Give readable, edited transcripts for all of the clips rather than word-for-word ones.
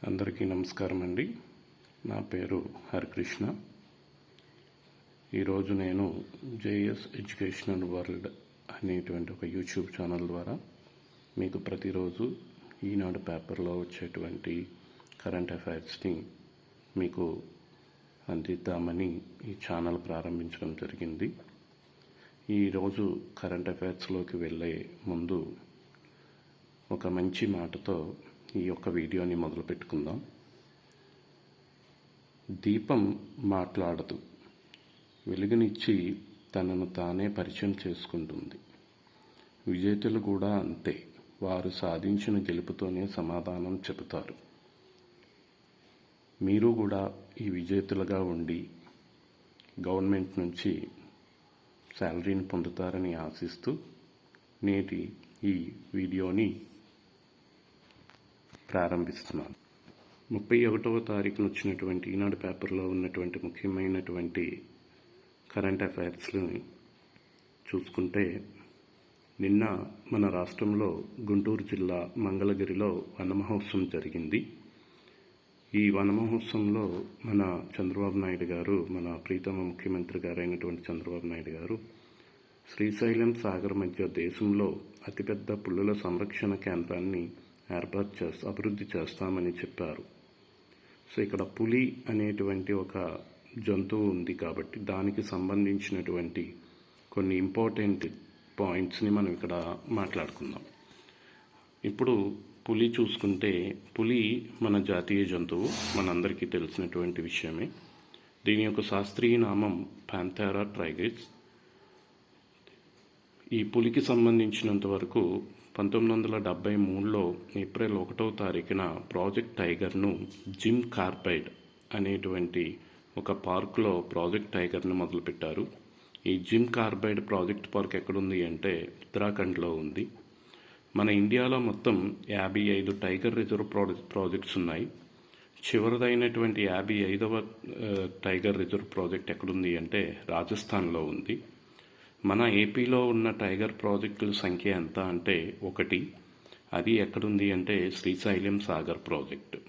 అందరికీ నమస్కారం అండి. నా పేరు హరికృష్ణ. ఈరోజు నేను జేఎస్ ఎడ్యుకేషనల్ వరల్డ్ అనేటువంటి ఒక యూట్యూబ్ ఛానల్ ద్వారా మీకు ప్రతిరోజు ఈనాడు పేపర్లో వచ్చేటువంటి కరెంట్ అఫైర్స్ని మీకు అందిద్దామని ఈ ఛానల్ ప్రారంభించడం జరిగింది. ఈరోజు కరెంట్ అఫైర్స్లోకి వెళ్ళే ముందు ఒక మంచి మాటతో ఈ యొక్క వీడియోని మొదలు పెట్టుకుందాం. దీపం మాట్లాడదు, వెలుగునిచ్చి తనను తానే పరిచయం చేసుకుంటుంది. విజేతలు కూడా అంతే, వారు సాధించిన గెలుపుతోనే సమాధానం చెబుతారు. మీరు కూడా ఈ విజేతలుగా ఉండి గవర్నమెంట్ నుంచి శాలరీని పొందుతారని ఆశిస్తూ నేటి ఈ వీడియోని ప్రారంభిస్తున్నాను. 31వ తారీఖున వచ్చినటువంటి ఈనాడు పేపర్లో ఉన్నటువంటి ముఖ్యమైనటువంటి కరెంట్ అఫైర్స్ని చూసుకుంటే, నిన్న మన రాష్ట్రంలో గుంటూరు జిల్లా మంగళగిరిలో వనమహోత్సవం జరిగింది. ఈ వనమహోత్సవంలో మన చంద్రబాబు నాయుడు గారు, మన ప్రీతమ ముఖ్యమంత్రి గారైనటువంటి చంద్రబాబు నాయుడు గారు శ్రీశైలం సాగర్ మధ్య దేశంలో అతిపెద్ద పులుల సంరక్షణ కేంద్రాన్ని అభివృద్ధి చేస్తామని చెప్పారు. సో ఇక్కడ పులి అనేటువంటి ఒక జంతువు ఉంది కాబట్టి దానికి సంబంధించినటువంటి కొన్ని ఇంపార్టెంట్ పాయింట్స్ని మనం ఇక్కడ మాట్లాడుకుందాం. ఇప్పుడు పులి చూసుకుంటే, పులి మన జాతీయ జంతువు, మనందరికీ తెలిసినటువంటి విషయమే. దీని యొక్క శాస్త్రీయ నామం పాంథెరా ట్రైగ్రిస్. ఈ పులికి సంబంధించినంత వరకు 1973లో ఏప్రిల్ 1వ తారీఖున ప్రాజెక్ట్ టైగర్ను జిమ్ కార్బైడ్ అనేటువంటి ఒక పార్కులో ప్రాజెక్ట్ టైగర్ను మొదలుపెట్టారు. ఈ జిమ్ కార్బైడ్ ప్రాజెక్ట్ పార్క్ ఎక్కడుంది అంటే ఉత్తరాఖండ్లో ఉంది. మన ఇండియాలో మొత్తం 55 టైగర్ రిజర్వ్ ప్రాజెక్ట్స్ ఉన్నాయి. చివరిదైనటువంటి 55వ టైగర్ రిజర్వ్ ప్రాజెక్ట్ ఎక్కడుంది అంటే రాజస్థాన్లో ఉంది. మన ఏపీలో ఉన్న టైగర్ ప్రాజెక్టుల సంఖ్య ఎంత అంటే 1. అది ఎక్కడుంది అంటే శ్రీశైలం సాగర్ ప్రాజెక్టు.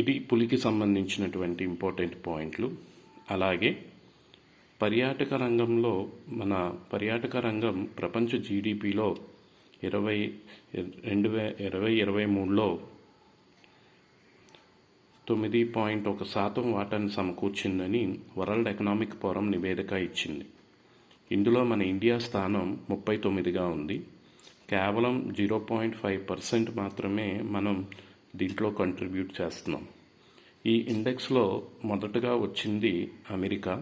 ఇది పులికి సంబంధించినటువంటి ఇంపార్టెంట్ పాయింట్లు. అలాగే పర్యాటక రంగంలో మన పర్యాటక రంగం ప్రపంచ జీడిపిలో 2023లో 9.1% వాటాను సమకూర్చిందని వరల్డ్ ఎకనామిక్ ఫోరం నివేదిక ఇచ్చింది. ఇందులో మన ఇండియా స్థానం 39గా ఉంది. కేవలం 0.5% మాత్రమే మనం దీంట్లో కంట్రిబ్యూట్ చేస్తున్నాం. ఈ ఇండెక్స్లో మొదటగా వచ్చింది అమెరికా,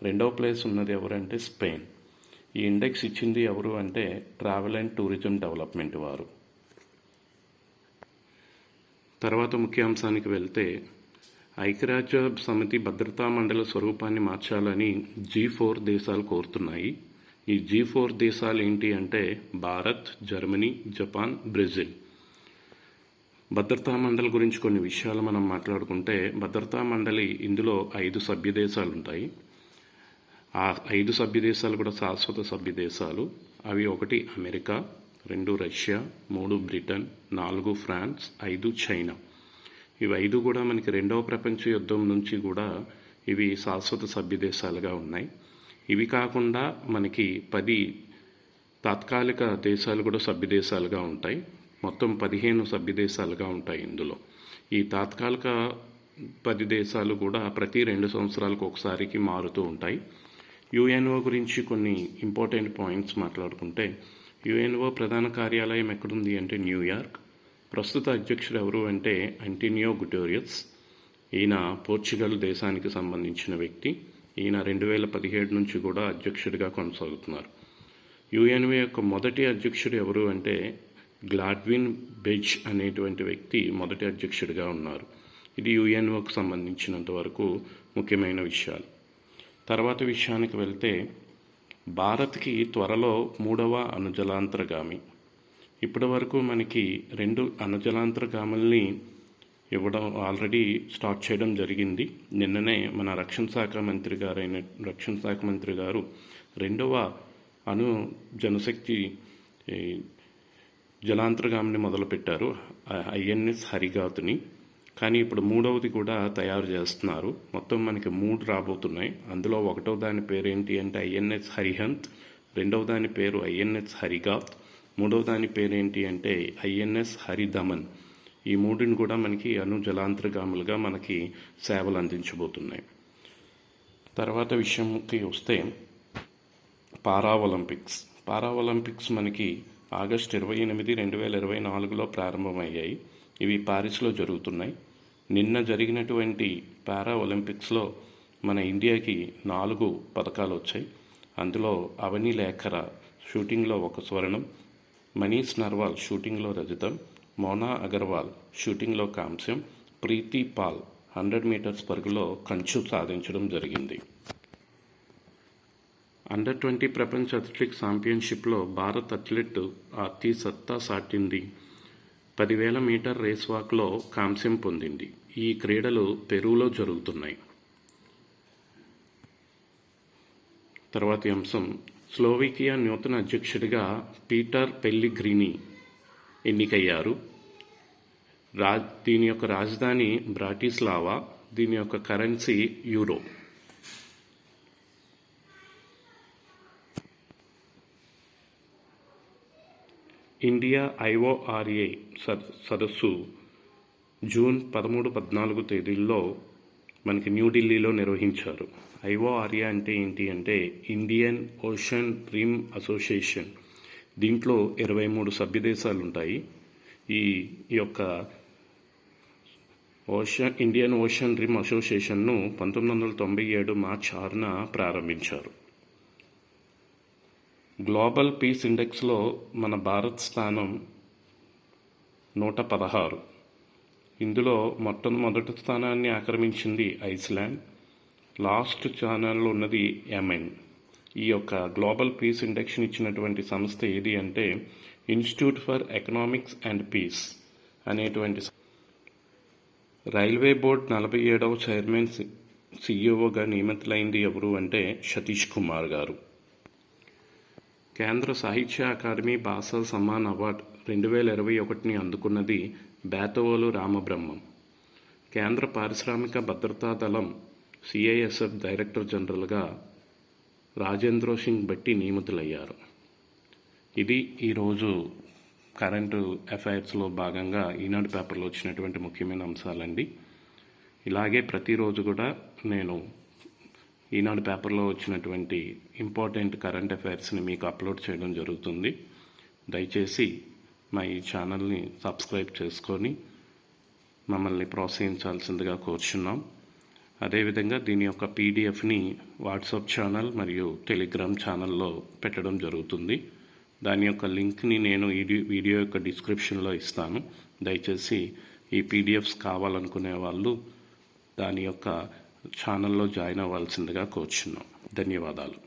రెండవ ప్లేస్ ఉన్నది ఎవరంటే స్పెయిన్. ఈ ఇండెక్స్ ఇచ్చింది ఎవరు అంటే ట్రావెల్ అండ్ టూరిజం డెవలప్మెంట్ వారు. తర్వాత ముఖ్యాంశానికి వెళ్తే, ఐక్యరాజ్య సమితి భద్రతా మండలి స్వరూపాన్ని మార్చాలని G4 దేశాలు కోరుతున్నాయి. ఈ G4 దేశాలు ఏంటి అంటే భారత్, జర్మనీ, జపాన్, బ్రెజిల్. భద్రతా మండలి గురించి కొన్ని విషయాలు మనం మాట్లాడుకుంటే, భద్రతా మండలి ఇందులో 5 సభ్య దేశాలు ఉంటాయి. ఆ 5 సభ్య దేశాలు కూడా శాశ్వత సభ్య దేశాలు. అవి 1 America, 2 Russia, 3 Britain, 4 France, 5 China. ఇవి 5 కూడా మనకి 2వ ప్రపంచ యుద్ధం నుంచి కూడా ఇవి శాశ్వత సభ్య దేశాలుగా ఉన్నాయి. ఇవి కాకుండా మనకి 10 తాత్కాలిక దేశాలు కూడా సభ్య దేశాలుగా ఉంటాయి. మొత్తం 15 సభ్య దేశాలుగా ఉంటాయి ఇందులో. ఈ తాత్కాలిక 10 దేశాలు కూడా ప్రతి 2 సంవత్సరాలకు ఒకసారికి మారుతూ ఉంటాయి. యుఎన్ఓ గురించి కొన్ని ఇంపార్టెంట్ పాయింట్స్ మాట్లాడుకుంటే, యుఎన్ఓ ప్రధాన కార్యాలయం ఎక్కడుంది అంటే న్యూయార్క్. ప్రస్తుత అధ్యక్షుడు ఎవరు అంటే అంటోనియో గుటెరస్. ఈయన పోర్చుగల్ దేశానికి సంబంధించిన వ్యక్తి. ఈయన 2017 నుంచి కూడా అధ్యక్షుడిగా కొనసాగుతున్నారు. యుఎన్ఓ యొక్క మొదటి అధ్యక్షుడు ఎవరు అంటే గ్లాడ్విన్ బెజ్ అనేటువంటి వ్యక్తి మొదటి అధ్యక్షుడిగా ఉన్నారు. ఇది యుఎన్ఓకు సంబంధించినంత వరకు ముఖ్యమైన విషయాలు. తర్వాత విషయానికి వెళ్తే, భారత్కి త్వరలో 3వ అణుజలాంతర్గామి. ఇప్పటి వరకు మనకి 2 అణుజలాంతర్గాముల్ని ఇవ్వడం ఆల్రెడీ స్టార్ట్ చేయడం జరిగింది. నిన్ననే మన రక్షణ శాఖ మంత్రి గారు 2వ అణు జనశక్తి జలాంతర్గామిని మొదలుపెట్టారు, ఐఎన్ఎస్ హరిగాత్ని. కానీ ఇప్పుడు మూడవది కూడా తయారు చేస్తున్నారు. మొత్తం మనకి 3 రాబోతున్నాయి. అందులో ఒకటో దాని పేరు ఏంటి అంటే ఐఎన్ఎస్ హరిహంత్, రెండవ దాని పేరు ఐఎన్ఎస్ హరిగాత్, మూడవ దాని పేరు ఏంటి అంటే ఐఎన్ఎస్ హరిదమన్. ఈ మూడుని కూడా మనకి జలాంతర్గాములుగా మనకి సేవలు అందించబోతున్నాయి. తర్వాత విషయంకి వస్తే పారా ఒలింపిక్స్ మనకి ఆగస్టు 28, 2024లో ప్రారంభమయ్యాయి. ఇవి పారిస్లో జరుగుతున్నాయి. నిన్న జరిగినటువంటి పారా ఒలింపిక్స్లో మన ఇండియాకి 4 పథకాలు వచ్చాయి. అందులో అవని లేఖర షూటింగ్లో 1 స్వర్ణం, మనీష్ నర్వాల్ షూటింగ్లో రజతం, మోనా అగర్వాల్ షూటింగ్లో కాంస్యం, ప్రీతి పాల్ 100 మీటర్స్ పరుగులో కంచు సాధించడం జరిగింది. అండర్-20 ప్రపంచ అథ్లెటిక్స్ ఛాంపియన్షిప్లో భారత్ అథ్లెట్ అతి సత్తా సాటింది. 10,000 మీటర్ రేస్ వాక్లో కాంస్యం పొందింది. ఈ క్రీడలు పెరూలో జరుగుతున్నాయి. తర్వాతి అంశం, స్లోవేకియా నూతన అధ్యక్షుడిగా పీటర్ పెల్లిగ్రిని ఎన్నికయ్యారు. దీని యొక్క రాజధాని బ్రాటిస్లావా, దీని యొక్క కరెన్సీ యూరో. ఇండియా IORA సదస్సు జూన్ 13-14 తేదీల్లో మనకి న్యూఢిల్లీలో నిర్వహించారు. IORA అంటే ఏంటి అంటే ఇండియన్ ఓషన్ రిమ్ అసోసియేషన్. దీంట్లో 23 సభ్య దేశాలు ఉంటాయి. ఈ యొక్క ఇండియన్ ఓషన్ రిమ్ అసోసియేషన్ను 1997 మార్చి 6న ప్రారంభించారు. గ్లోబల్ పీస్ ఇండెక్స్లో మన భారత్ స్థానం 116. ఇందులో మొట్టమొదటి స్థానాన్ని ఆక్రమించింది ఐస్లాండ్. లాస్ట్ స్థానంలో ఉన్నది యెమెన్. ఈ యొక్క గ్లోబల్ పీస్ ఇండెక్స్ని ఇచ్చినటువంటి సంస్థ ఏది అంటే institute for economics and peace అనేటువంటి. రైల్వే బోర్డ్ 47వ చైర్మన్ CEOగా నియమితులైంది ఎవరు అంటే సతీష్ కుమార్ గారు. కేంద్ర సాహిత్య అకాడమీ భాషా సమ్మాన్ అవార్డు 2021ని అందుకున్నది బేతవోలు రామబ్రహ్మం. కేంద్ర పారిశ్రామిక భద్రతా దళం CISF డైరెక్టర్ జనరల్గా రాజేంద్ర సింగ్ భట్టి నియమితులయ్యారు. ఇది ఈరోజు కరెంటు అఫైర్స్లో భాగంగా ఈనాడు పేపర్లో వచ్చినటువంటి ముఖ్యమైన అంశాలండి. ఇలాగే ప్రతిరోజు కూడా నేను ఈనాడు పేపర్లో వచ్చినటువంటి ఇంపార్టెంట్ కరెంట్ అఫైర్స్ని మీకు అప్లోడ్ చేయడం జరుగుతుంది. దయచేసి మా ఈ ఛానల్ని సబ్స్క్రైబ్ చేసుకొని మమ్మల్ని ప్రోత్సహించాల్సిందిగా కోరుచున్నాం. అదేవిధంగా దీని యొక్క PDFని వాట్సాప్ ఛానల్ మరియు టెలిగ్రామ్ ఛానల్లో పెట్టడం జరుగుతుంది. దాని యొక్క లింక్ని నేను ఈ వీడియో యొక్క డిస్క్రిప్షన్లో ఇస్తాను. దయచేసి ఈ PDFs కావాలనుకునే వాళ్ళు దాని యొక్క ఛానల్లో జాయిన్ అవ్వాల్సిందిగా కోరుచున్నాం. ధన్యవాదాలు.